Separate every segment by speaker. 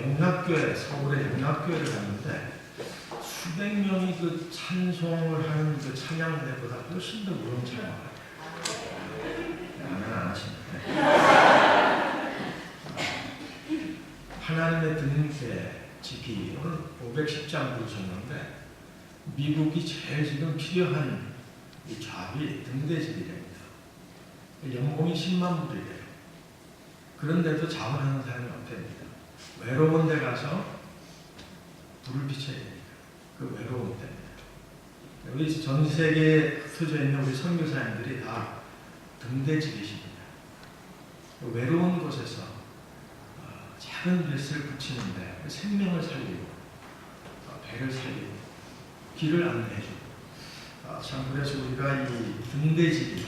Speaker 1: 영락교회, 서울의 영락교회를 갔는데 수백 명이 그 찬송을 하는 그 찬양 무대보다 훨씬 더 무거운 찬양을 해요. 안 하시는데 하나님의 등대 지기 510장 부르셨는데 미국이 제일 지금 필요한 이 잡이 등대지기랍니다. 연봉이 10만 불이래요. 그런데도 자원하는 사람이 없답니다. 외로운 데 가서 불을 비춰야 됩니다. 그 외로움 때문에. 우리 전 세계에 흩어져 있는 우리 선교사님들이 다 등대지기십니다. 외로운 곳에서 작은 뱃을 붙이는데 생명을 살리고 배를 살리고 길을 안내해주고 참 그래서 우리가 이 등대지기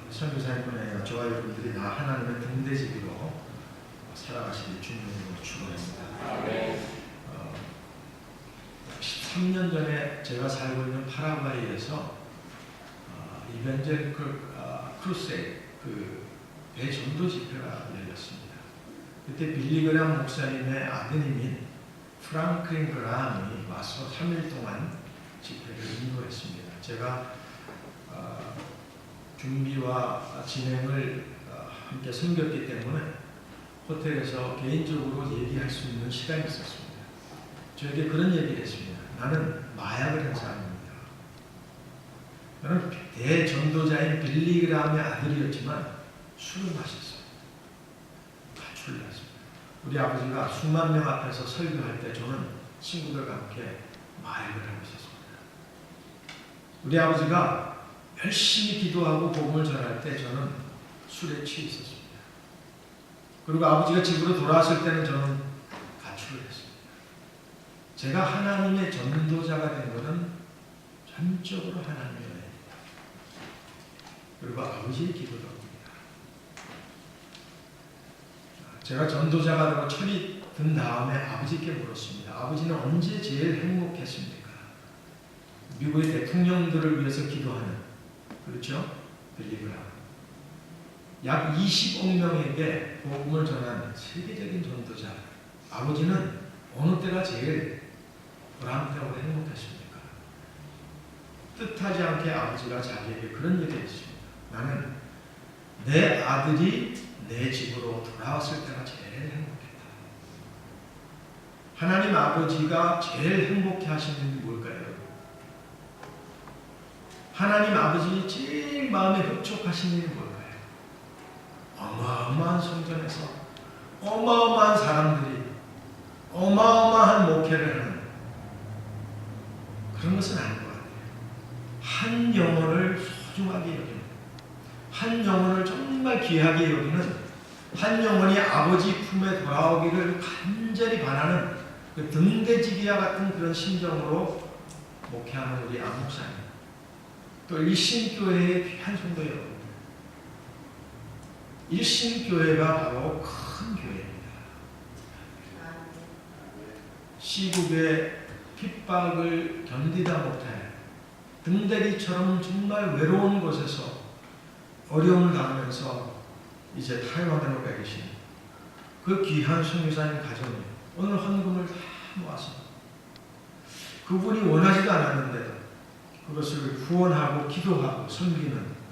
Speaker 1: 선교사님분의 저와 여러분들이 다 하나님의 등대지기로 살아가시길 주님으로 축원합니다. 13년 전에 제가 살고 있는 파라과이에서 이벤젤리컬 크루세이드 그 대전도 집회가 열렸습니다. 그때 빌리그람 목사님의 아드님인 프랑클린 그라함이 와서 3일 동안 집회를 인도했습니다. 제가 준비와 진행을 함께 섬겼기 때문에 호텔에서 개인적으로 얘기할 수 있는 시간이 있었습니다. 저에게 그런 얘기를 했습니다. 나는 마약을 한 사람입니다. 나는 대전도자인 빌리그람의 아들이었지만 술을 마셨어요. 가출을 했습니다. 우리 아버지가 수만 명 앞에서 설교할 때 저는 친구들과 함께 마약을 하고 있었습니다. 우리 아버지가 열심히 기도하고 복음을 전할 때 저는 술에 취해 있었습니다. 그리고 아버지가 집으로 돌아왔을 때는 저는 가출을 했습니다. 제가 하나님의 전도자가 된 것은 전적으로 하나님의 은혜입니다. 그리고 아버지의 기도 덕분입니다. 제가 전도자가 되고 철이 든 다음에 아버지께 물었습니다. 아버지는 언제 제일 행복했습니까? 미국의 대통령들을 위해서 기도하는, 그렇죠? 빌리그람. 약 20억 명에게 복음을 전한 세계적인 전도자. 아버지는 어느 때가 제일 보람되고 행복했습니까? 뜻하지 않게 아버지가 자기에게 그런 얘기를 했습니다. 나는 내 아들이 내 집으로 돌아왔을 때가 제일 행복했다. 하나님 아버지가 제일 행복해 하시는 일이 뭘까요? 하나님 아버지 제일 마음에 흡족하시는 일이 뭘까요? 어마어마한 성전에서 어마어마한 사람들이 어마어마한 목회를 하는 그런 것은 아닌 것 같아요. 한 영혼을 소중하게 여기는, 한 영혼을 정말 귀하게 여기는, 한 영혼이 아버지 품에 돌아오기를 간절히 바라는 그 등대지기와 같은 그런 심정으로 목회하는 우리 안 목사님, 또 일신교회의 귀한 성도 여러분, 일신교회가 바로 큰 교회입니다. 시국의 핍박을 견디다 못해 등대기처럼 정말 외로운 곳에서 어려움을 당하면서 이제 타이완으로 가 계신 그 귀한 선교사님 가정이 오늘 헌금을 다 모아서 그분이 원하지도 않았는데도 그것을 후원하고 기도하고 섬기는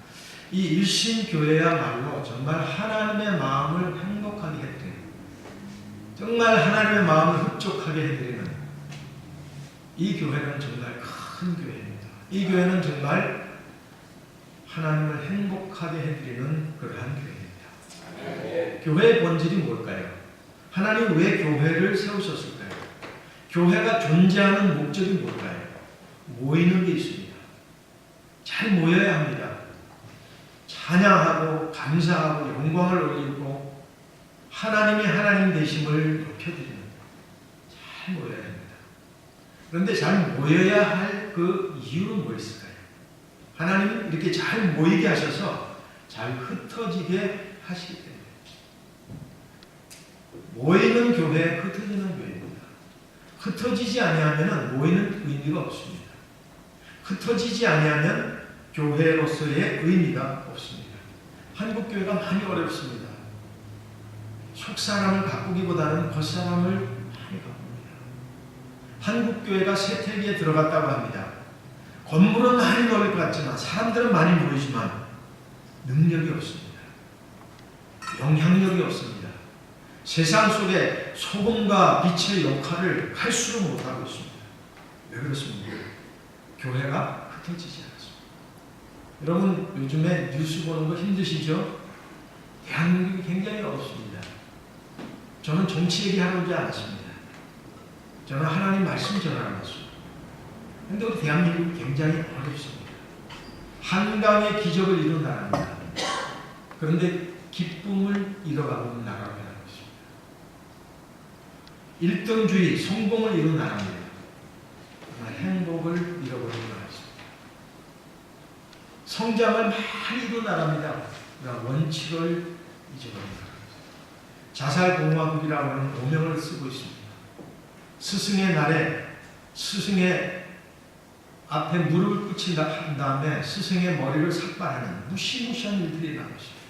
Speaker 1: 이 일신교회야말로 정말 하나님의 마음을 행복하게 해드리는, 정말 하나님의 마음을 흡족하게 해드리는 이 교회는 정말 큰 교회입니다. 이 교회는 정말 하나님을 행복하게 해드리는 그러한 교회입니다. 교회의 본질이 뭘까요? 하나님 왜 교회를 세우셨을까요? 교회가 존재하는 목적이 뭘까요? 모이는 게 있습니다. 잘 모여야 합니다. 찬양하고 감사하고 영광을 올리고 하나님이 하나님 되심을 높여드리는, 잘 모여야 합니다. 그런데 잘 모여야 할 그 이유는 뭐 있을까요? 하나님은 이렇게 잘 모이게 하셔서 잘 흩어지게 하시기 때문에. 모이는 교회, 흩어지는 교회입니다. 흩어지지 아니하면 모이는 의미가 없습니다. 흩어지지 아니하면 교회로서의 의미가 없습니다. 한국 교회가 많이 어렵습니다. 속 사람을 가꾸기보다는 겉 사람을 한국교회가 쇠퇴기에 들어갔다고 합니다. 건물은 많이 넓을 것 같지만 사람들은 많이 모이지만 능력이 없습니다. 영향력이 없습니다. 세상 속에 소금과 빛의 역할을 할수록 못하고 있습니다. 왜 그렇습니까? 교회가 흩어지지 않았습니다. 여러분 요즘에 뉴스 보는 거 힘드시죠? 대한민국이 굉장히 어렵습니다. 저는 정치 얘기하러 오지 않았습니다. 저는 하나님 말씀 전하러 왔습니다. 그런데 우리 대한민국이 굉장히 어렵습니다. 한강의 기적을 이룬 나라입니다. 그런데 기쁨을 잃어가고 있는 나라라고 있습니다. 1등주의, 성공을 이룬 나라입니다. 그러나 행복을 잃어버리는 나라입니다. 성장을 많이 이룬 나라입니다. 그러나 원칙을 잊어버린 나라입니다. 자살공화국이라고 하는 오명을 쓰고 있습니다. 스승의 날에 스승의 앞에 무릎을 꿇힌 다음에 스승의 머리를 삭발하는 무시무시한 일들이 나고 있습니다.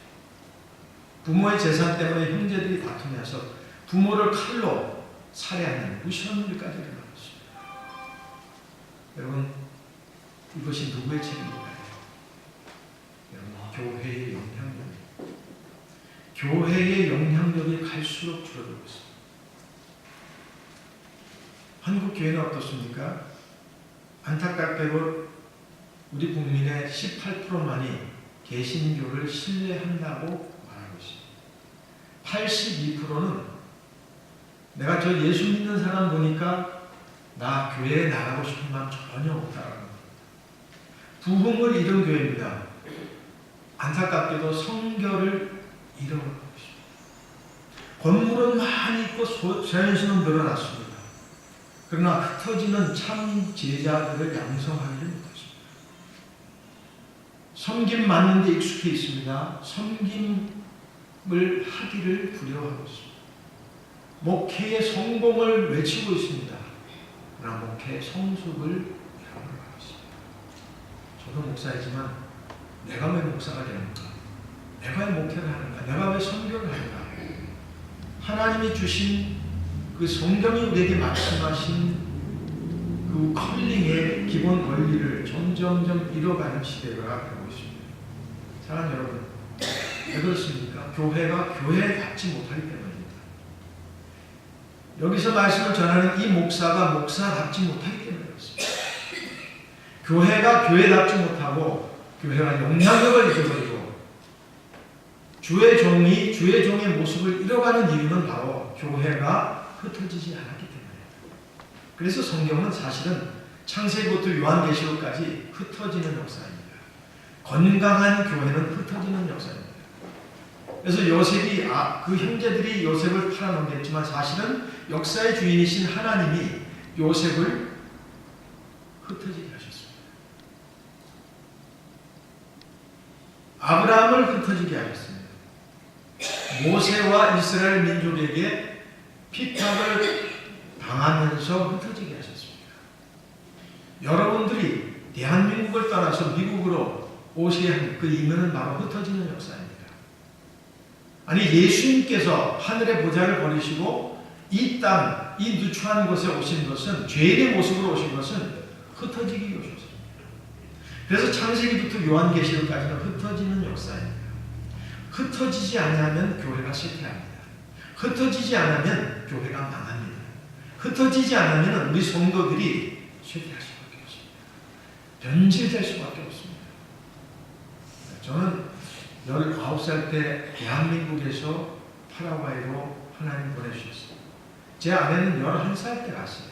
Speaker 1: 부모의 재산 때문에 형제들이 다투면서 부모를 칼로 살해하는 무시한 일까지 일어나고 있습니다. 여러분 이것이 누구의 책임일까요? 여러분 교회의 영향력입니다. 교회의 영향력이 갈수록 줄어들고 있습니다. 한국 교회는 어떻습니까? 안타깝게도 우리 국민의 18%만이 개신교를 신뢰한다고 말하고 있습니다. 82%는 내가 저 예수 믿는 사람 보니까 나 교회에 나가고 싶은 마음 전혀 없다라는 겁니다. 부흥을 잃은 교회입니다. 안타깝게도 성결을 잃어버리고 있습니다. 건물은 많이 있고 자연수는 늘어났습니다. 그러나 흩어지는 참 제자들을 양성하지 못했습니다. 섬김 맞는 데 익숙해 있습니다. 섬김을 하기를 두려워하고 있습니다. 목회의 성공을 외치고 있습니다. 그러나 목회의 성숙을 잃어버리고 있습니다. 저도 목사이지만 내가 왜 목사가 되는가? 내가 왜 목회를 하는가? 내가 왜 선교를 하는가? 하나님이 주신 그 성경이 우리에게 말씀하신 그 컬링의 기본 원리를 점점점 잃어가는 시대가 되고 있습니다. 사랑하는 여러분, 왜 그렇습니까? 교회가 교회답지 못하기 때문입니다. 여기서 말씀을 전하는 이 목사가 목사답지 못하기 때문에 그렇습니다. 교회가 교회답지 못하고 교회가 영향력을 잃어버리고 주의 종이 주의 종의 모습을 잃어가는 이유는 바로 교회가 흩어지지 않았기 때문이에요. 그래서 성경은 사실은 창세기부터 요한계시록까지 흩어지는 역사입니다. 건강한 교회는 흩어지는 역사입니다. 그래서 요셉이 그 형제들이 요셉을 팔아넘겼지만 사실은 역사의 주인이신 하나님이 요셉을 흩어지게 하셨습니다. 아브라함을 흩어지게 하셨습니다. 모세와 이스라엘 민족에게 피탁을 당하면서 흩어지게 하셨습니다. 여러분들이 대한민국을 떠나서 미국으로 오셔야 할 그 이유는 바로 흩어지는 역사입니다. 아니 예수님께서 하늘의 보좌를 버리시고 이 땅, 이 누추한 곳에 오신 것은 죄인의 모습으로 오신 것은 흩어지기 위해서입니다. 그래서 창세기부터 요한계시록까지는 흩어지는 역사입니다. 흩어지지 않으면 교회가 쇠퇴합니다. 흩어지지 않으면 교회가 망합니다. 흩어지지 않으면 우리 성도들이 쇠퇴할 수밖에 없습니다. 변질될 수밖에 없습니다. 저는 19살 때 대한민국에서 파라과이로 하나님 보내주셨어요. 제 아내는 11살 때 갔어요.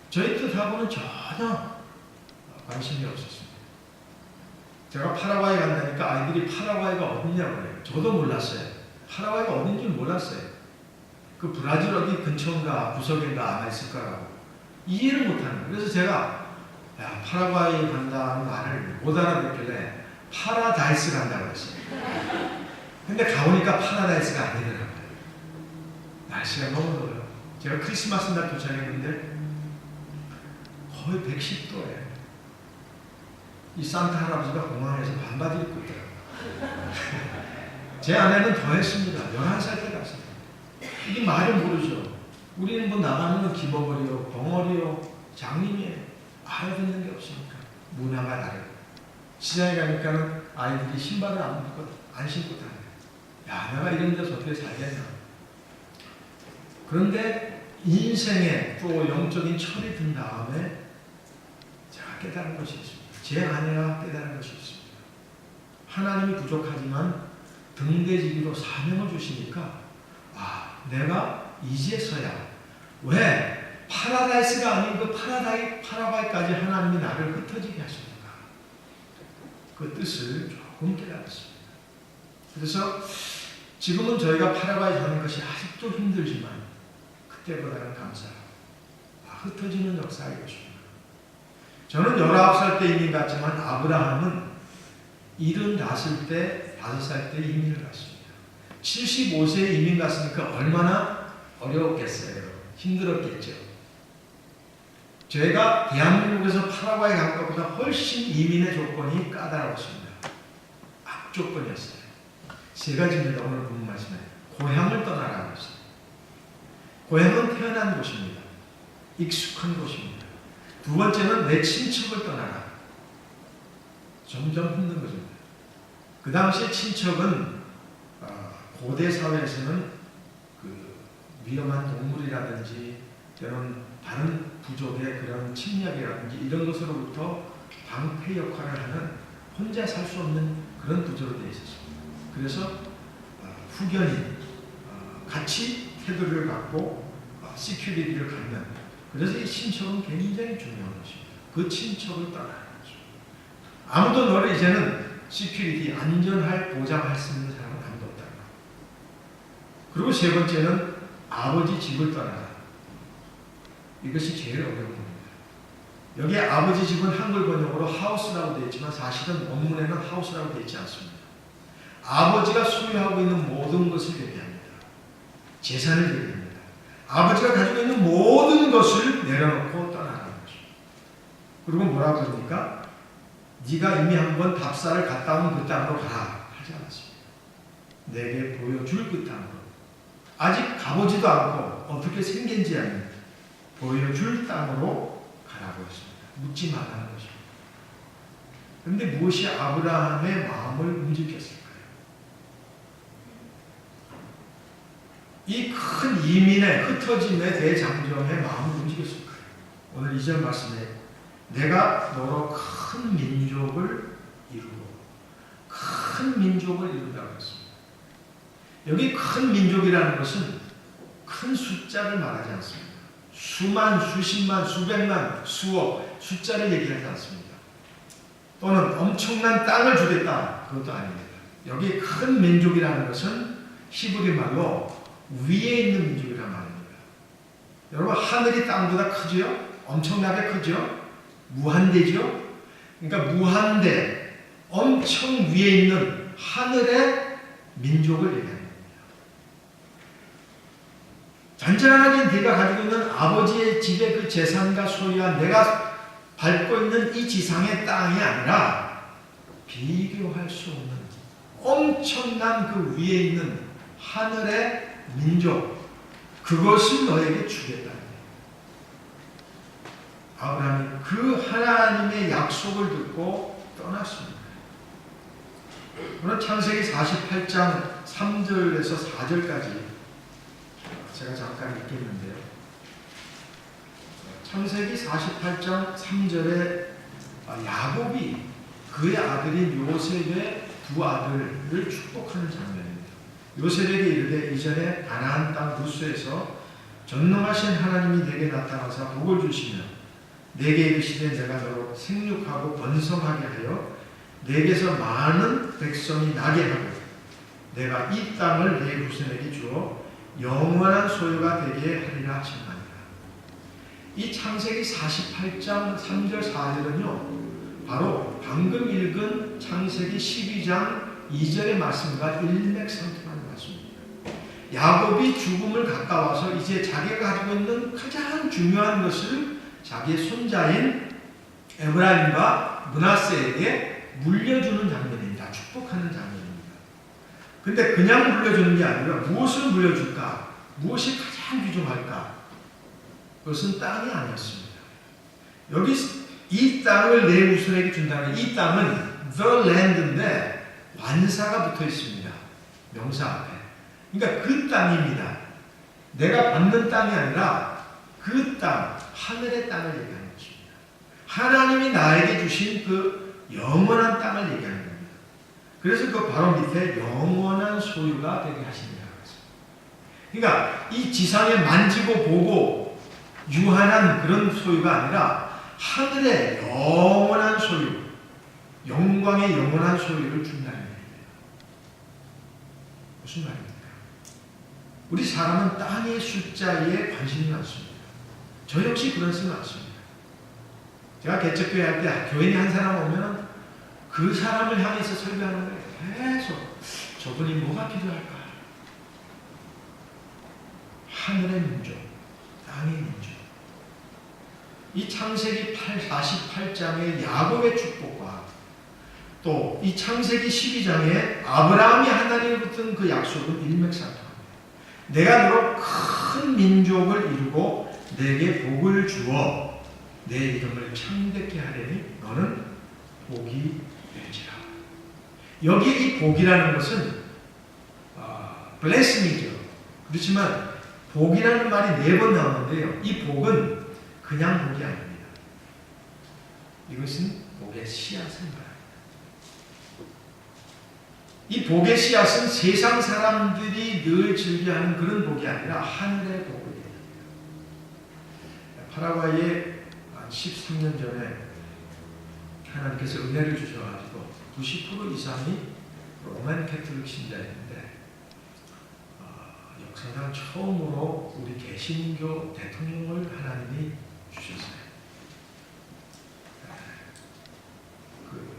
Speaker 1: 저희 뜻하고는 전혀 관심이 없었습니다. 제가 파라과이 간다니까 아이들이 파라과이가 어디냐고 그래요. 저도 몰랐어요. 파라과이가 어딘지 몰랐어요. 그 브라질 어디 근처인가 구석인가 아마 있을 거라고 이해를 못하는 거예요. 그래서 제가 파라과이 간다는 말을 못 알아듣길래 파라다이스 간다고 했어요. 근데 가보니까 파라다이스가 아니더라고요. 날씨가 너무 더워요. 제가 크리스마스 날 도착했는데 거의 110도예요. 이 산타 할아버지가 공항에서 반바지 입고 있더라고요. 제 아내는 더 했습니다. 11살 때 갔어요. 이게 말을 모르죠. 우리는 뭐 나가면 기버거리요, 벙어리요, 장님이에요. 알아듣는 게 없으니까. 문화가 다르고. 시장에 가니까는 아이들이 신발을 안 신고 다녀요. 야, 내가 이런 데서 어떻게 살겠나. 그런데 인생에 또 영적인 철이 든 다음에 제가 깨달은 것이 있습니다. 제 아내가 깨달은 것이 있습니다. 하나님이 부족하지만 등대지기로 사명을 주시니까 내가 이제서야 왜 파라다이스가 아닌 그 파라바이까지 하나님이 나를 흩어지게 하십니까? 그 뜻을 조금 깨달았습니다. 그래서 지금은 저희가 파라바이 사는 것이 아직도 힘들지만 그때보다는 감사하고 흩어지는 역사의 것입니다. 저는 19살 때 이민 갔지만 아브라함은 75살 때 5살 때 이민을 갔습니다. 75세에 이민 갔으니까 얼마나 어려웠겠어요. 힘들었겠죠. 저희가 대한민국에서 파라과이 간 것보다 훨씬 이민의 조건이 까다로웠습니다. 악조건이었어요. 세 가지입니다. 오늘 본 말씀에. 고향을 떠나라고 했어요. 고향은 태어난 곳입니다. 익숙한 곳입니다. 두 번째는 내 친척을 떠나라. 점점 힘든 것입니다. 그 당시에 친척은 고대 사회에서는 그 위험한 동물이라든지 또는 다른 부족의 그런 침략이라든지 이런 것으로부터 방패 역할을 하는 혼자 살 수 없는 그런 구조로 되어 있었습니다. 그래서 후견인 같이 태도를 갖고 시큐리티를 갖는, 그래서 이 친척은 굉장히 중요한 것입니다. 그 친척을 떠나는 거죠. 아무도 너를 이제는 시큐리티, 안전할, 보장할 수 있는 사람은 아무도 없다. 그리고 세 번째는 아버지 집을 떠나라. 이것이 제일 어려운 겁니다. 여기 아버지 집은 한글 번역으로 하우스라고 되어 있지만 사실은 원문에는 하우스라고 되어 있지 않습니다. 아버지가 소유하고 있는 모든 것을 얘기합니다. 재산을 얘기합니다. 아버지가 가지고 있는 모든 것을 내려놓고 떠나라는 거죠. 그리고 뭐라고 합니까? 네가 이미 한번 답사를 갔다 온 그 땅으로 가라 하지 않았습니다. 내게 보여줄 그 땅으로. 아직 가보지도 않고 어떻게 생긴지 아닌 보여줄 땅으로 가라고 했습니다. 묻지 말라는 것입니다. 그런데 무엇이 아브라함의 마음을 움직였을까요? 이 큰 이민의 흩어짐의 대장정의 마음을 움직였을까요? 오늘 2절 말씀에 내가 너로 큰 민족을 이루고 큰 민족을 이룬다고 했습니다. 여기 큰 민족이라는 것은 큰 숫자를 말하지 않습니다. 수만, 수십만, 수백만, 수억 숫자를 얘기하지 않습니다. 또는 엄청난 땅을 주겠다, 그것도 아닙니다. 여기 큰 민족이라는 것은 히브리 말로 위에 있는 민족이란 말입니다. 여러분, 하늘이 땅보다 크지요? 엄청나게 크죠? 무한대죠? 그러니까 무한대, 엄청 위에 있는 하늘의 민족을 얘기합니다. 잔잔하게 네가 가지고 있는 아버지의 집의 그 재산과 소유와 내가 밟고 있는 이 지상의 땅이 아니라 비교할 수 없는 엄청난 그 위에 있는 하늘의 민족, 그것을 너에게 주겠다. 아브라함이 그 하나님의 약속을 듣고 떠났습니다. 오늘 창세기 48장 3절에서 4절까지 제가 잠깐 읽겠는데요. 창세기 48장 3절에 야곱이 그의 아들인 요셉의 두 아들을 축복하는 장면입니다. 요셉에게 이르되 이전에 가나안 땅 루스에서 전능하신 하나님이 내게 나타나사 복을 주시며 내게 이르시되 내가 너로 생육하고 번성하게 하여 내게서 많은 백성이 나게 하고 내가 이 땅을 내 후손에게 주어 영원한 소유가 되게 하리라 하신다니라. 이 창세기 48장 3절 4절은요 바로 방금 읽은 창세기 12장 2절의 말씀과 일맥상통하는 말씀입니다. 야곱이 죽음을 가까워서 이제 자기가 가지고 있는 가장 중요한 것을 자기의 손자인 에브라임과 므낫세에게 물려주는 장면입니다. 축복하는 장면입니다. 근데 그냥 물려주는 게 아니라 무엇을 물려줄까? 무엇이 가장 귀중할까? 그것은 땅이 아니었습니다. 여기 이 땅을 내 후손에게 준다는 이 땅은 the land인데 완사가 붙어 있습니다. 명사 앞에. 그러니까 그 땅입니다. 내가 받는 땅이 아니라 그 땅, 하늘의 땅을 얘기하는 것입니다. 하나님이 나에게 주신 그 영원한 땅을 얘기하는 겁니다. 그래서 그 바로 밑에 영원한 소유가 되게 하신다고 했습니다. 그러니까 이 지상에 만지고 보고 유한한 그런 소유가 아니라 하늘의 영원한 소유, 영광의 영원한 소유를 준다는 얘기예요. 무슨 말입니까? 우리 사람은 땅의 숫자에 관심이 많습니다. 저 역시 그런 수 많습니다. 제가 개척교회 할 때 교인이 한 사람 오면 그 사람을 향해서 설교하는 거예요. 계속 저분이 뭐가 필요할까? 하늘의 민족, 땅의 민족. 이 창세기 48장의 야곱의 축복과 또 이 창세기 12장의 아브라함이 하나님을 붙은 그 약속은 일맥상통합니다. 내가 너로 큰 민족을 이루고 내게 복을 주어 내 이름을 창대케 하려니 너는 복이 될지라. 여기 이 복이라는 것은 blessing이죠. 그렇지만 복이라는 말이 4번 나오는데요. 이 복은 그냥 복이 아닙니다. 이것은 복의 씨앗을 말합니다. 이 복의 씨앗은 세상 사람들이 늘 즐겨하는 그런 복이 아니라 하늘의 복을 얘기합니다. 파라과이에 한 13년 전에 하나님께서 은혜를 주셔가지고 90% 이상이 로만 캐톨릭 신자였는데 역사상 처음으로 우리 개신교 대통령을 하나님이 주셨어요. 그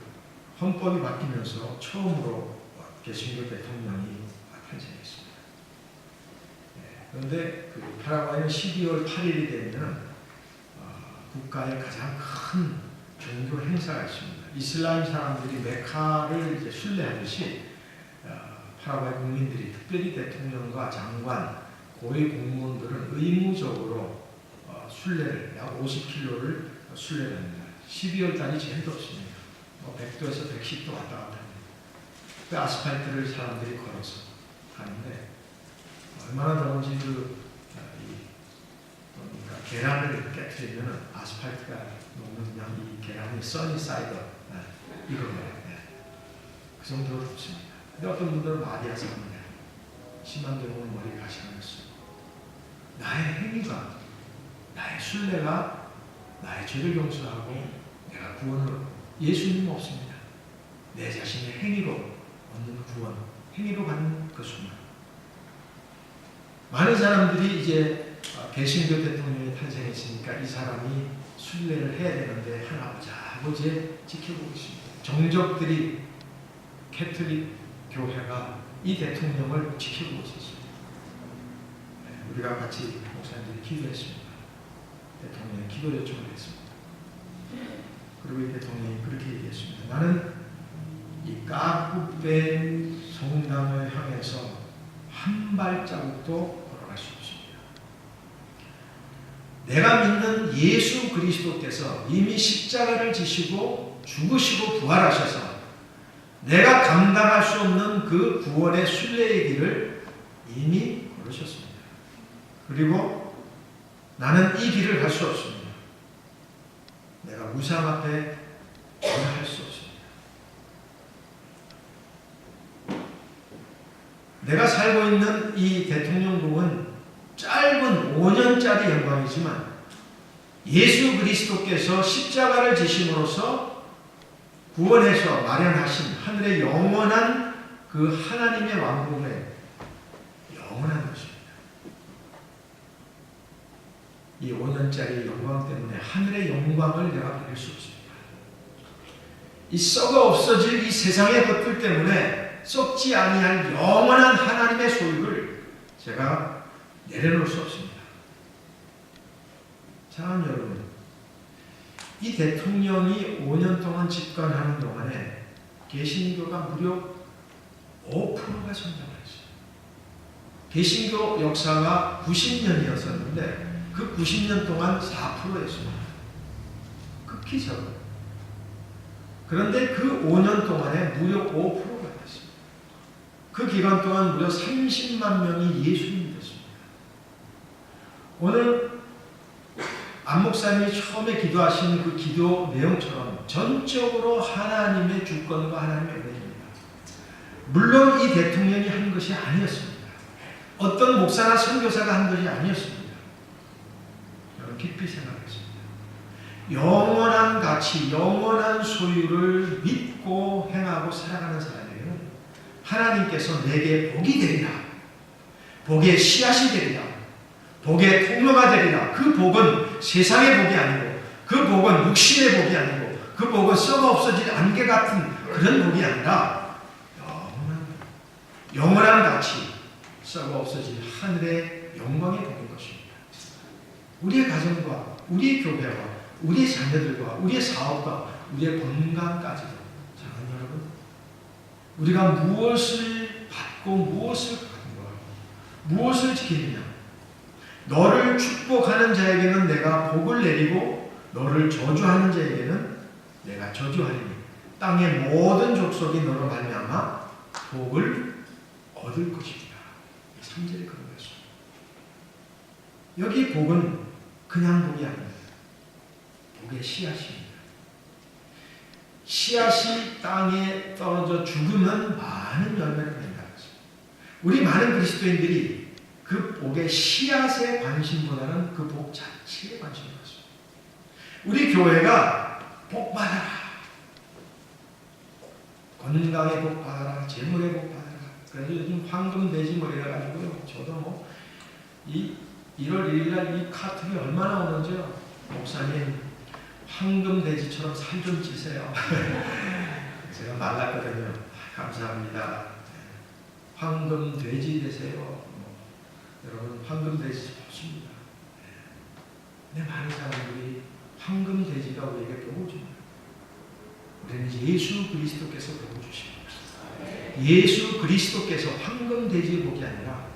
Speaker 1: 헌법이 바뀌면서 처음으로 개신교 대통령이 탄생했습니다. 그런데 그 파라과이는 12월 8일이 되면 국가의 가장 큰 종교 행사가 있습니다. 이슬람 사람들이 메카를 이제 순례하듯이 파라과이 국민들이 특별히 대통령과 장관, 고위 공무원들은 의무적으로 순례를 약 50km를 순례를 합니다. 12월 달이 제일 덥습니다. 100도에서 110도 왔다 갔다 합니다. 그 아스팔트를 사람들이 걸어서 가는데 얼마나 더운지 그러니까 계란을 깨뜨리면 아스팔트가 녹는 그냥 이 계란이 써니사이더 이거예요. 그 정도로 덥습니다. 근데 어떤 분들은 마디아서 합니다. 심한 경우는 머리 가시면서 나의 행위가, 나의 순례가 나의 죄를 용서하고 내가 구원을 예수님 없습니다. 내 자신의 행위로 얻는 구원, 행위로 받는 그 순간. 많은 사람들이 이제 개신교 대통령이 탄생했으니까 이 사람이 순례를 해야 되는데 하나보자 하고 이제 지켜보고 있습니다. 정적들이 캐톨릭 교회가 이 대통령을 지켜보고 있었어요. 우리가 같이 목사님들이 기도했습니다. 대통령의 기도 요청을 했습니다. 그리고 이 대통령이 그렇게 얘기했습니다. 나는 이 까꾸배 성당을 향해서 한 발자국도 걸어갈 수 없습니다. 내가 믿는 예수 그리스도께서 이미 십자가를 지시고 죽으시고 부활하셔서 내가 감당할 수 없는 그 구원의 순례의 길을 이미 걸으셨습니다. 그리고 나는 이 길을 갈 수 없습니다. 내가 우상 앞에 할 수 없습니다. 내가 살고 있는 이 대통령궁은 짧은 5년짜리 영광이지만 예수 그리스도께서 십자가를 지심으로써 구원해서 마련하신 하늘의 영원한 그 하나님의 왕국의 영원한 것입니다. 이 5년짜리 영광 때문에 하늘의 영광을 내가 누릴 수 없습니다. 이 썩어 없어질 이 세상의 것들 때문에 썩지 아니할 영원한 하나님의 소유를 제가 내려놓을 수 없습니다. 사랑하는 여러분, 이 대통령이 5년 동안 집권하는 동안에 개신교가 무려 5%가 성장을 했어요. 개신교 역사가 90년이었었는데 그 90년 동안 4%였습니다. 극히 적은. 그런데 그 5년 동안에 무려 5%가 됐습니다. 그 기간 동안 무려 30만 명이 예수님이 됐습니다. 오늘 안 목사님이 처음에 기도하신 그 기도 내용처럼 전적으로 하나님의 주권과 하나님의 은혜입니다. 물론 이 대통령이 한 것이 아니었습니다. 어떤 목사나 선교사가 한 것이 아니었습니다. 여러분 깊이 생각했습니다. 영원한 가치, 영원한 소유를 믿고 행하고 살아가는 사람에게는 하나님께서 내게 복이 되리라, 복의 씨앗이 되리라, 복의 통로가 되리라. 그 복은 세상의 복이 아니고, 그 복은 육신의 복이 아니고, 그 복은 썩어 없어질 안개 같은 그런 복이 아니라 영원한 가치, 썩어 없어질 하늘의 영광의 복인 것입니다. 우리의 가정과 우리의 교회와 우리의 자녀들과 우리의 사업과 우리의 건강까지도. 사랑하는 여러분, 우리가 무엇을 받고 무엇을 받는가, 무엇을 지키느냐. 너를 축복하는 자에게는 내가 복을 내리고 너를 저주하는 자에게는 내가 저주하리니 땅의 모든 족속이 너로 말미암아 복을 얻을 것이다. 3절에 그런 것입니다. 여기 복은 그냥 복이 아닙니다. 복의 씨앗입니다. 씨앗이 땅에 떨어져 죽으면 많은 열매를 낸다는 것입니다. 우리 많은 그리스도인들이 그 복의 씨앗에 관심보다는 그 복 자체에 관심을 갖습니다. 우리 교회가 복 받아라, 건강의 복 받아라, 재물의 복 받아라. 그래서 요즘 황금 돼지 뭐 이래가지고요. 저도 이 1월 1일날 이 카톡이 얼마나 오는지요. 목사님 황금 돼지처럼 살 좀 찌세요. 제가 말랐거든요. 감사합니다. 황금 돼지 되세요. 여러분 황금 돼지 좋습니다. 근데 많은 사람들이 황금 돼지가 우리에게 복을 줍니다. 우리는 예수 그리스도께서 복을 주십니다. 예수 그리스도께서 황금 돼지의 복이 아니라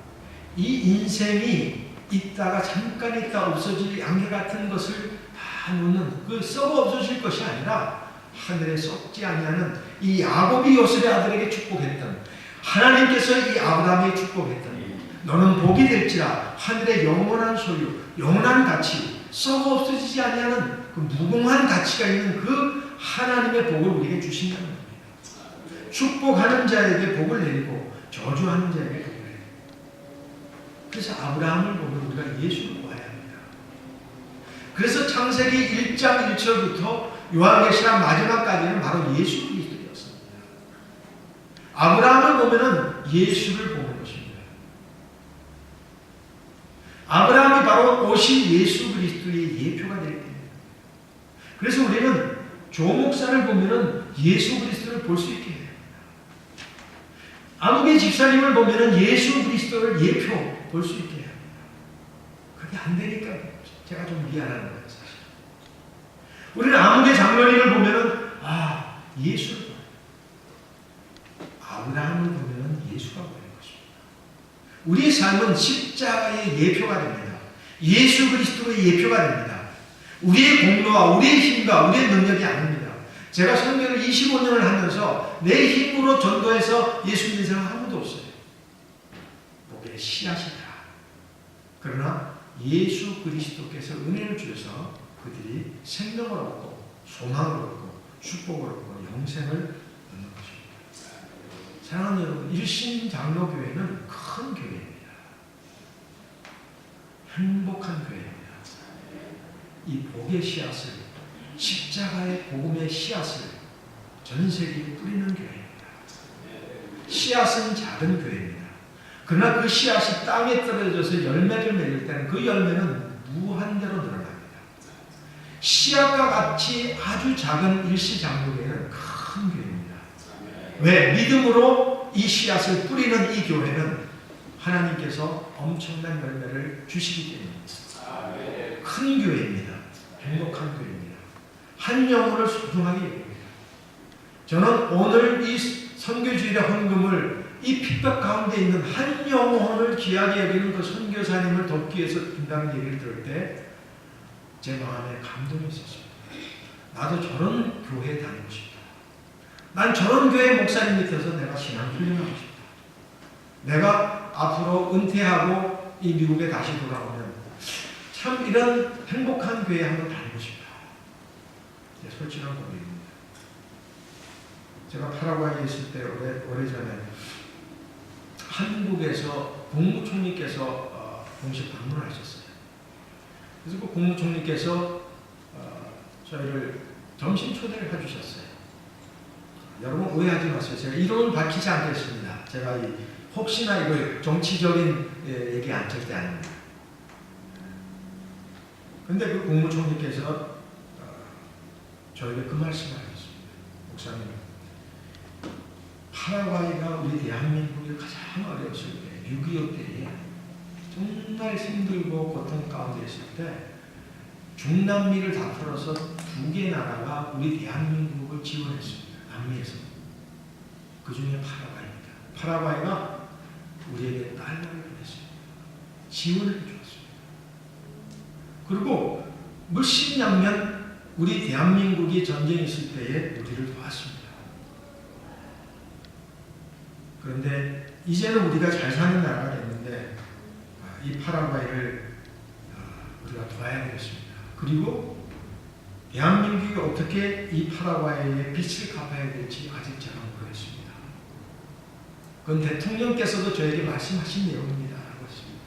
Speaker 1: 이 인생이 있다가 잠깐 있다 없어질 양계 같은 것을 다 놓는 그 썩어 없어질 것이 아니라 하늘에 썩지 아니하는 이 야곱이 요셉의 아들에게 축복했던, 하나님께서 이 아브라함에게 축복했던, 너는 복이 될지라 하늘의 영원한 소유, 영원한 가치, 썩어 없어지지 아니하는 그 무궁한 가치가 있는 그 하나님의 복을 우리에게 주신다는 겁니다. 축복하는 자에게 복을 내리고 저주하는 자에게 복을 내리고. 그래서 아브라함을 보면 우리가 예수를 봐야 합니다. 그래서 창세기 1장 1절부터 요한계시록 마지막까지는 바로 예수 그리스도였습니다. 아브라함을 보면은 예수를 보는 것입니다. 아브라함이 바로 오신 예수 그리스도의 예표가 되기 때문입니다. 그래서 우리는 조 목사를 보면은 예수 그리스도를 볼 수 있게 해요. 아무개 집사님을 보면은 예수 그리스도를 예표 볼 수 있게 해요. 그게 안 되니까 제가 좀 미안한 거예요, 사실. 우리는 아무개 장로님을 보면은 예수를 봐요. 아브라함을 보면은 예수가 보이는 것입니다. 우리의 삶은 십자가의 예표가 됩니다. 예수 그리스도의 예표가 됩니다. 우리의 공로와 우리의 힘과 우리의 능력이 아닙니다. 제가 선교를 25년을 하면서 내 힘으로 전도해서 예수 믿는 사람 아무도 없어요. 복의 씨앗이다. 그러나 예수 그리스도께서 은혜를 주셔서 그들이 생명을 얻고 소망을 얻고 축복을 얻고 영생을 얻는 것입니다. 사랑하는 여러분, 일신장로교회는 큰 교회입니다. 행복한 교회입니다. 이 복의 씨앗을, 십자가의 복음의 씨앗을 전 세계에 뿌리는 교회입니다. 씨앗은 작은 교회입니다. 그러나 그 씨앗이 땅에 떨어져서 열매를 맺을 때는 그 열매는 무한대로 늘어납니다. 씨앗과 같이 아주 작은 일시장로교회는 큰 교회입니다. 왜? 믿음으로 이 씨앗을 뿌리는 이 교회는 하나님께서 엄청난 열매를 주시기 때문입니다. 큰 교회입니다. 행복한 교회입니다. 한 영혼을 소중하게 여깁니다. 저는 오늘 이 선교주일의 헌금을 이 핍박 가운데 있는 한 영혼을 귀하게 여기는 그 선교사님을 돕기 위해서 든다는 얘기를 들을 때 제 마음에 감동이 있었습니다. 나도 저런 교회에 다니고 싶다. 난 저런 교회 목사님 밑에서 내가 신앙 훈련하고 싶다. 내가 앞으로 은퇴하고 이 미국에 다시 돌아오면 참 이런 행복한 교회에 한번 다니고 싶다. 솔직한 고백입니다. 제가 파라과이에 있을 때 오래전에 한국에서 국무총리께서 공식 방문하셨어요. 그래서 그 국무총리께서 저희를 점심 초대를 해주셨어요. 여러분 오해하지 마세요. 제가 이론을 밝히지 않겠습니다. 제가 혹시나 이걸 정치적인 얘기 안 절대 아닙니다. 그런데 그 국무총리께서 저에게 그 말씀을 하셨습니다. 목사님, 파라과이가 우리 대한민국이 가장 어려웠을 때, 6.25 때에 정말 힘들고 고통 가운데 있을 때 중남미를 다 풀어서 2개 나라가 우리 대한민국을 지원했습니다. 남미에서. 그 중에 파라과이입니다. 파라과이가 우리에게 달러를 보냈습니다. 지원을 주었습니다. 그리고 몇십 년면 우리 대한민국이 전쟁이 있을 때에 우리를 도왔습니다. 그런데 이제는 우리가 잘 사는 나라가 됐는데 이 파라과이를 우리가 도와야 되겠습니다. 그리고 대한민국이 어떻게 이 파라과이의 빚을 갚아야 될지 아직 제가 모르겠습니다. 그건 대통령께서도 저에게 말씀하신 내용입니다. 라고 했습니다.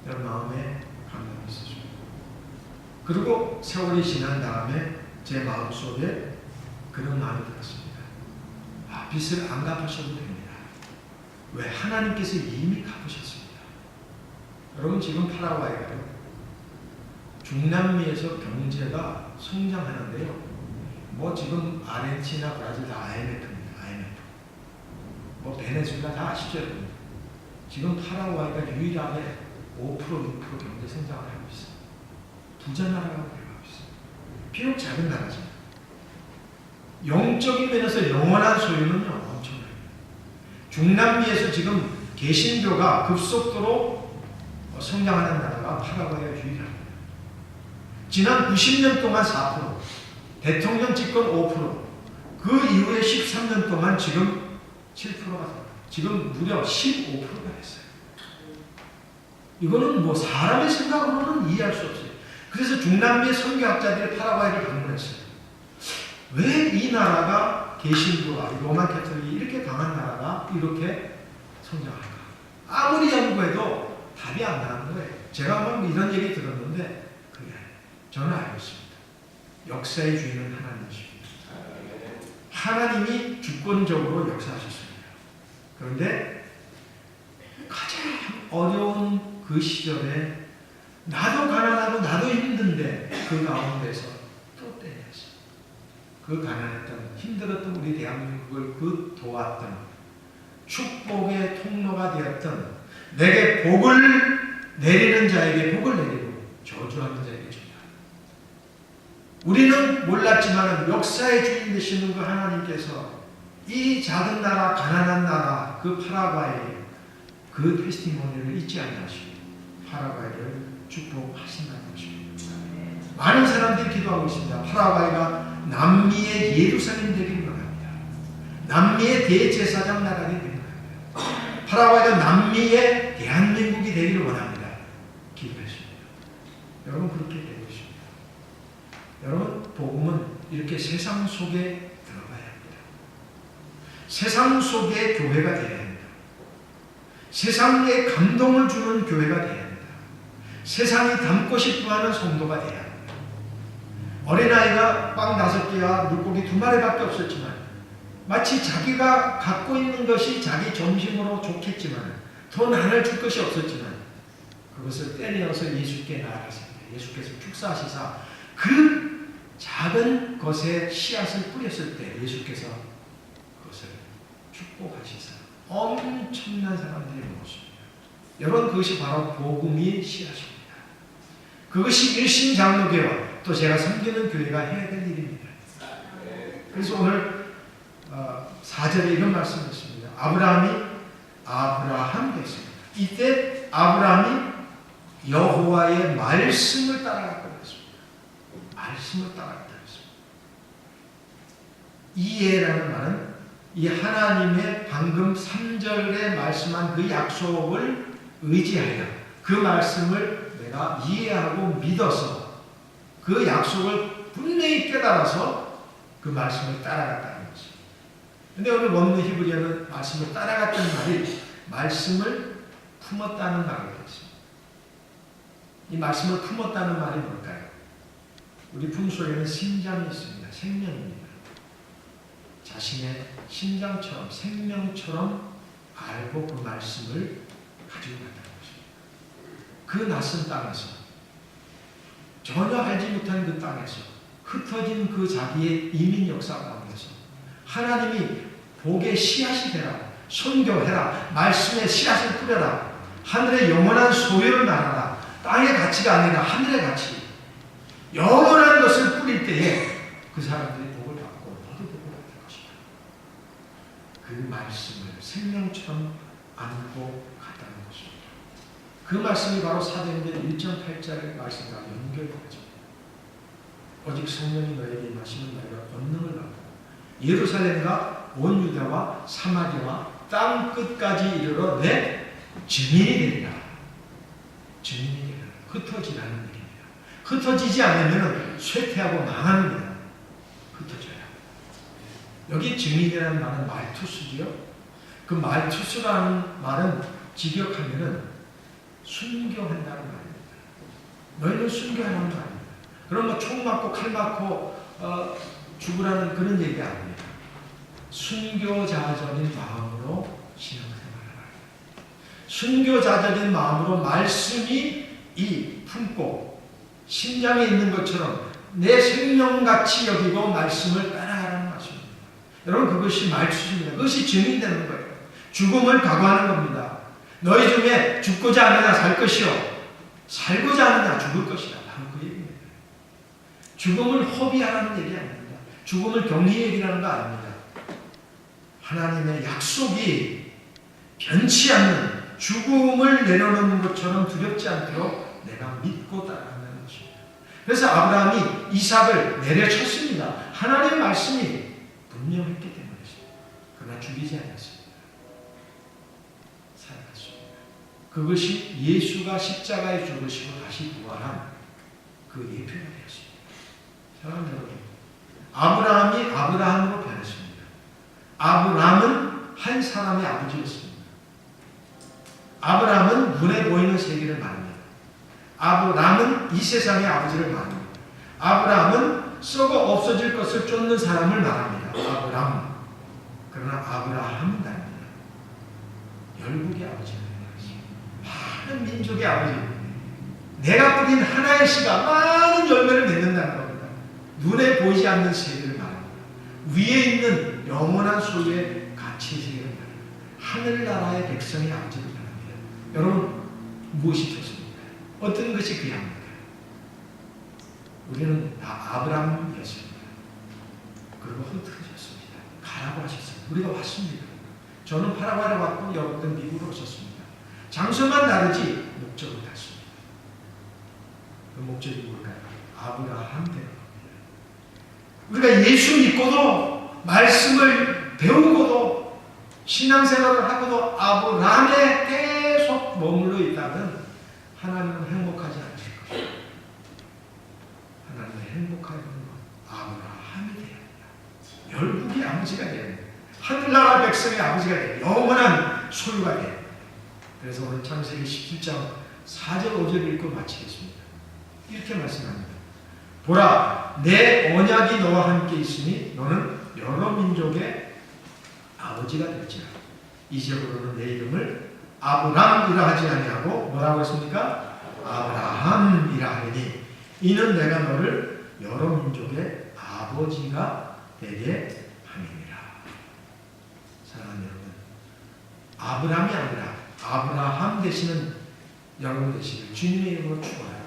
Speaker 1: 여러분 마음에 감동이 있으십니다. 그리고 세월이 지난 다음에 제 마음속에 그런 마음이 들었습니다. 빚을 안 갚으셔도 됩니다. 왜? 하나님께서 이미 갚으셨습니다. 여러분 지금 파라과이가요. 중남미에서 경제가 성장하는데요. 뭐 지금 아르헨티나, 브라질 다 IMF입니다. IMF. 뭐 베네수엘라 다 아시죠? 여러분? 지금 파라과이가 유일하게 5% 6% 경제 성장을 하고 있어요. 부자 나라라고 되어가고 있어요. 비록 작은 나라지만 영적인 면에서 영원한 소유는요 엄청납니다. 중남미에서 지금 개신교가 급속도로 성장하는 나라가 파라과이가 유일합니다. 지난 90년 동안 4%, 대통령 집권 5%, 그 이후에 13년 동안 지금 7%가 됩니다. 지금 무려 15%가 됐어요. 이거는 뭐 사람의 생각으로는 이해할 수 없어요. 그래서 중남미의 선교학자들이 파라과이를 방문했어요. 왜 이 나라가 개신교와 로마 캐톨릭이 이렇게 강한 나라가 이렇게 성장할까? 아무리 연구해도 답이 안 나는 거예요. 제가 뭐 이런 얘기 들었는데 그게 저는 알고 있습니다. 역사의 주인은 하나님이십니다. 하나님이 주권적으로 역사하셨습니다. 그런데 가장 어려운 그 시절에 나도 가난하고 나도 힘든데 그 가운데서 또 때렸어요. 그 가난했던 힘들었던 우리 대한민국을 그 도왔던 축복의 통로가 되었던 내게 복을 내리는 자에게 복을 내리고 저주하는 자에게 저주하는 우리는 몰랐지만 역사의 주인 되시는 그 하나님께서 이 작은 나라 가난한 나라 그 파라과이에 그 테스티모니를 잊지 않으시고 파라과이를 축복하신다는 것입니다. 많은 사람들이 기도하고 있습니다. 파라과이가 남미의 예루살렘 되기를 원합니다. 남미의 대제사장 나라가 되기를 원합니다. 파라과이가 남미의 대한민국이 되기를 원합니다. 기도했습니다. 여러분 그렇게 되고 있습니다. 여러분 복음은 이렇게 세상 속에 들어가야 합니다. 세상 속에 교회가 되어야 합니다. 세상에 감동을 주는 교회가 되어야 합니다. 세상이 닮고 싶어하는 성도가 되어야 합니다. 어린아이가 빵 5개와 물고기 2마리밖에 없었지만 마치 자기가 갖고 있는 것이 자기 점심으로 좋겠지만 더 나눌 줄 것이 없었지만 그것을 떼내어서 예수께 나아갔습니다. 예수께서 축사하시사 그 작은 것에 씨앗을 뿌렸을 때 예수께서 그것을 축복하시사 엄청난 사람들이 모습니다. 여러분 그것이 바로 복음의 씨앗입니다. 그것이 일신장로교회와 또 제가 섬기는 교회가 해야 될 일입니다. 그래서 오늘 4절에 이런 말씀을 했습니다. 아브라함이 됐습니다. 이때 아브라함이 여호와의 말씀을 따라갔다고 했습니다. 말씀을 따라갔다. 이해라는 말은 이 하나님의 방금 3절에 말씀한 그 약속을 의지하여 그 말씀을 내가 이해하고 믿어서 그 약속을 분명히 깨달아서 그 말씀을 따라갔다는 것입니다. 그런데 오늘 원문 히브리어는 말씀을 따라갔다는 말이 말씀을 품었다는 말을 했습니다. 이 말씀을 품었다는 말이 뭘까요? 우리 품속에는 심장이 있습니다. 생명입니다. 자신의 심장처럼 생명처럼 알고 그 말씀을 가지고 갔다는 것입니다. 그 낯선 땅에서 전혀 알지 못한 그 땅에서 흩어진 그 자기의 이민 역사 가운데서 하나님이 복의 씨앗이 되라, 선교해라, 말씀의 씨앗을 뿌려라, 하늘의 영원한 소유를 말하라, 땅의 가치가 아니라 하늘의 가치, 영원한 것을 뿌릴 때에 그 사람들이 복을 받고 너도 복을 받을 것이다. 그 말씀을 생명처럼 안고 갔다는 것입니다. 그 말씀이 바로 사도행전 1.8절 말씀과 연결되죠. 오직 성령이 너에게 임하시면 너희가 권능을 받고 예루살렘과 온 유다와 사마리아와 땅 끝까지 이르러 내 증인이 되리라. 증인이 되리라. 흩어지라는 얘기입니다. 흩어지지 않으면 쇠퇴하고 망하는 거예요. 흩어져야. 여기 증인이라는 말은 말투스지요. 그 말투스라는 말은 직역하면은 순교한다는 말입니다. 너희는 순교하는 말입니다. 그럼 뭐 총 맞고 칼 맞고 죽으라는 그런 얘기 아닙니다. 순교자적인 마음으로 신앙생활을 합니다. 순교자적인 마음으로 말씀이 이 품고 심장에 있는 것처럼 내 생명같이 여기고 말씀을 따라가라는 말씀입니다. 여러분 그것이 말투입니다. 그것이 증인되는 거예요. 죽음을 각오하는 겁니다. 너희 중에 죽고자 하느냐 살 것이요 살고자 하느냐 죽을 것이다. 바로 그 얘기입니다. 죽음을 허비하라는 얘기 아닙니다. 죽음을 격리 얘기하는 거 아닙니다. 하나님의 약속이 변치 않는 죽음을 내려놓는 것처럼 두렵지 않도록 내가 믿고 따라간다는 것입니다. 그래서 아브라함이 이삭을 내려쳤습니다. 하나님의 말씀이 분명했기 때문이었습니다. 그러나 죽이지 않았습니다. 살아갔습니다. 그것이 예수가 십자가에 죽으시고 다시 부활한 그 예표가 되었습니다. 사랑하는 여러분, 아브라함이 아브라함으로 변했습니다. 아브라함은 한 사람의 아버지였습니다. 아브라함은 눈에 보이는 세계를 말합니다. 아브라함은 이 세상의 아버지를 말합니다. 아브라함은 썩어 없어질 것을 쫓는 사람을 말합니다. 아브라함. 그러나 아브라함은 다릅니다. 열국의 아버지가 됩니다. 많은 민족의 아버지. 내가 뿌린 하나의 씨가 많은 열매를 맺는다는 겁니다. 눈에 보이지 않는 세계를 말합니다. 위에 있는 영원한 소유의 가치의 세계를 말합니다. 하늘나라의 백성의 아버지를 말합니다. 여러분 무엇이 좋습니까? 어떤 것이 귀합니까? 우리는 다 아브라함이었습니다. 그리고 흩어졌습니다. 가라고 하셨습니다. 우리가 왔습니다. 저는 파라과이로 왔고 여러분은 미국으로 오셨습니다. 장소만 다르지 목적은 같습니다. 그 목적이 뭘까요? 아브라함 되는 겁니다. 우리가 예수 믿고도 말씀을 배우고도 신앙생활을 하고도 아브라함에 계속 머물러 있다면 하나님은 행복하지 않으실 것입니다. 하나님의 행복한 건 아브라함이 되어야 합니다. 열국의 아버지가 되어야 합니다. 하늘나라 백성의 아버지가 되어야 합니다. 영원한 소유가 되어야 합니다. 그래서 오늘 창세기 17장 4절 5절 읽고 마치겠습니다. 이렇게 말씀합니다. 보라, 내 언약이 너와 함께 있으니 너는 여러 민족의 아버지가 될지라. 이제부터는 내 이름을 아브람이라 하지 아니하고 뭐라고 했습니까? 아브라함이라 하니 이는 내가 너를 여러 민족의 아버지가 되게 함이니라. 사랑하는 여러분, 아브람이 아니라 아브라함 되시는 여러분 되시길 주님의 이름으로 축원합니다.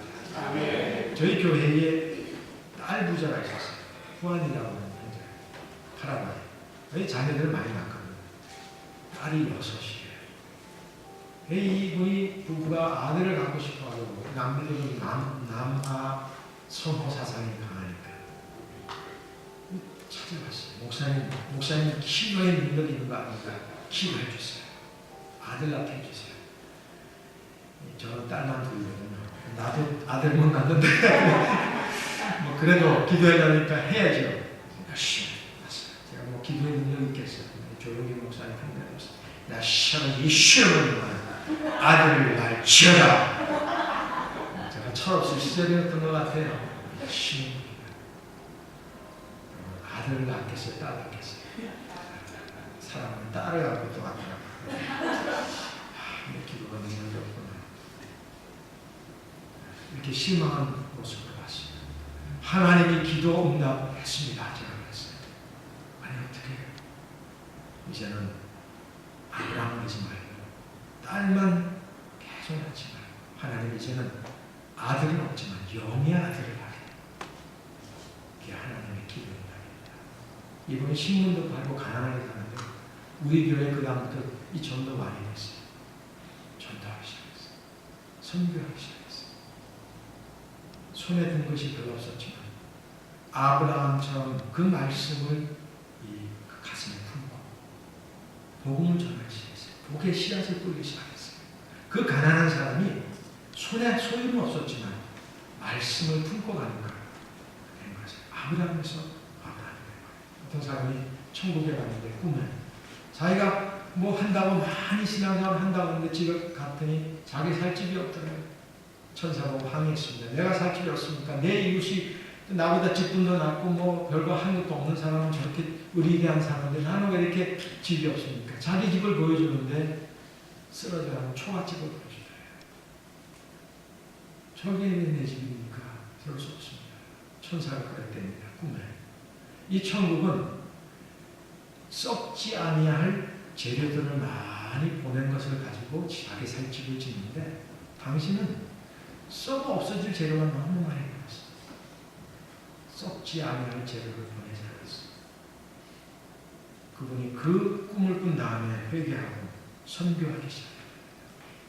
Speaker 1: 아멘. 저희 교회에 딸 부자가 있었어요. 후안이라고 하는 부자. 파라과이. 저희 자녀들 많이 낳거든요. 딸이 6이에요. 이분이 부부가 아들을 갖고 싶어하고 남미들은 남아 선호 사상이 강하니까 찾아갔어요. 목사 목사님 기도의 능력이 있는 거 아닙니까? 기도해 주세요. 아들 낳게 해주세요. 저는 딸만 둘이거든요. 나도 아들 못 낳는데 뭐 그래도 기도해달라니까 해야죠. 열심히 했어요. 제가 뭐 기도의 능력이 있겠어요. 조용히 목사님 한다면서 나 시험은 이 시험은 아들을 낳지어다. 제가 철없이 시절이었던 것 같아요. 열심히 아들을 낳겠어요? 딸 낳겠어요? 사람은 딸을 갖고 또 하더라고요. 기도가 능력이 없구나. 이렇게 실망한 모습을 봤습니다. 하나님이 기도 응답했습니다. 제가 그랬어요. 아니 어떻게 해요? 이제는 아브라함을 하지 말고 딸만 계속 낳지 말고 하나님 이제는 아들은 없지만 영의 아들을 하게. 그게 하나님의 기도 응답입니다. 이번에 신문도 팔고 가난하게 사는데 우리 교회 그 다음부터 이 전도 많이 됐어요. 전도하기 시작했어요. 선교하기 시작했어요. 손에 든 것이 별로 없었지만 아브라함처럼 그 말씀을 그 가슴에 품고 복음을 전하기 시작했어요. 복의 씨앗을 뿌리기 시작했어요. 그 가난한 사람이 손에 소유는 없었지만 말씀을 품고 가는 것 된 것을 아브라함에서 아브라함이 된 거예요. 어떤 사람이 천국에 갔는데 꿈에 자기가 뭐 한다고 많이 신앙생활 한다고 하는데 집에 갔더니 자기 살 집이 없더래요. 천사보고 항의했습니다. 내가 살 집이 없으니까 내 이웃이 나보다 집도 더 낮고 뭐 별거 한 것도 없는 사람은 저렇게 의리대한 사람인데 나는 왜 이렇게 집이 없습니까? 자기 집을 보여주는데 쓰러져가는 초가집을 보여주더래요. 저게 왜 내 집입니까? 그럴 수 없습니다. 천사가 그랬답니다. 꿈에. 이 천국은 썩지 아니할 재료들을 많이 보낸 것을 가지고 자기 살 집을 짓는데 당신은 썩어 없어질 재료가 너무 많이 보냈어. 썩지 아니할 재료를 보내지 않았어. 그분이 그 꿈을 꾼 다음에 회개하고 선교하기 시작합니다.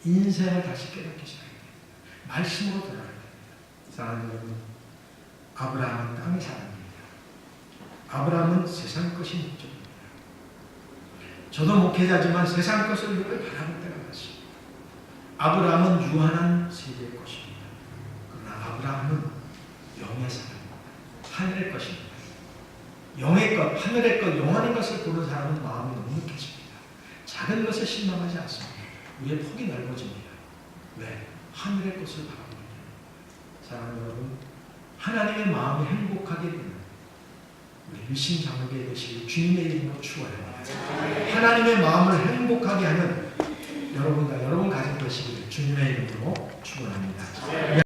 Speaker 1: 인생을 다시 깨닫기 시작합니다. 말씀으로 돌아가야 됩니다. 사랑하는 여러분, 아브라함은 땅의 사람입니다. 아브라함은 세상 것이 목적입니다. 저도 목회자지만 세상 것을 늘 바라볼 때가 많습니다. 아브라함은 유한한 세계의 것입니다. 그러나 아브라함은 영의 사람입니다. 하늘의 것입니다. 영의 것, 하늘의 것, 영원한 것을 보는 사람은 마음이 넉넉해집니다. 작은 것에 실망하지 않습니다. 위에 폭이 넓어집니다. 왜? 하늘의 것을 바라보는 사랑하는 여러분, 하나님의 마음이 행복하게 되는 우리 일심 장로교회 되시길 주님의 이름으로 축원합니다. 하나님의 마음을 행복하게 하는 여러분과 여러분 가정 되시기를 주님의 이름으로 축원합니다.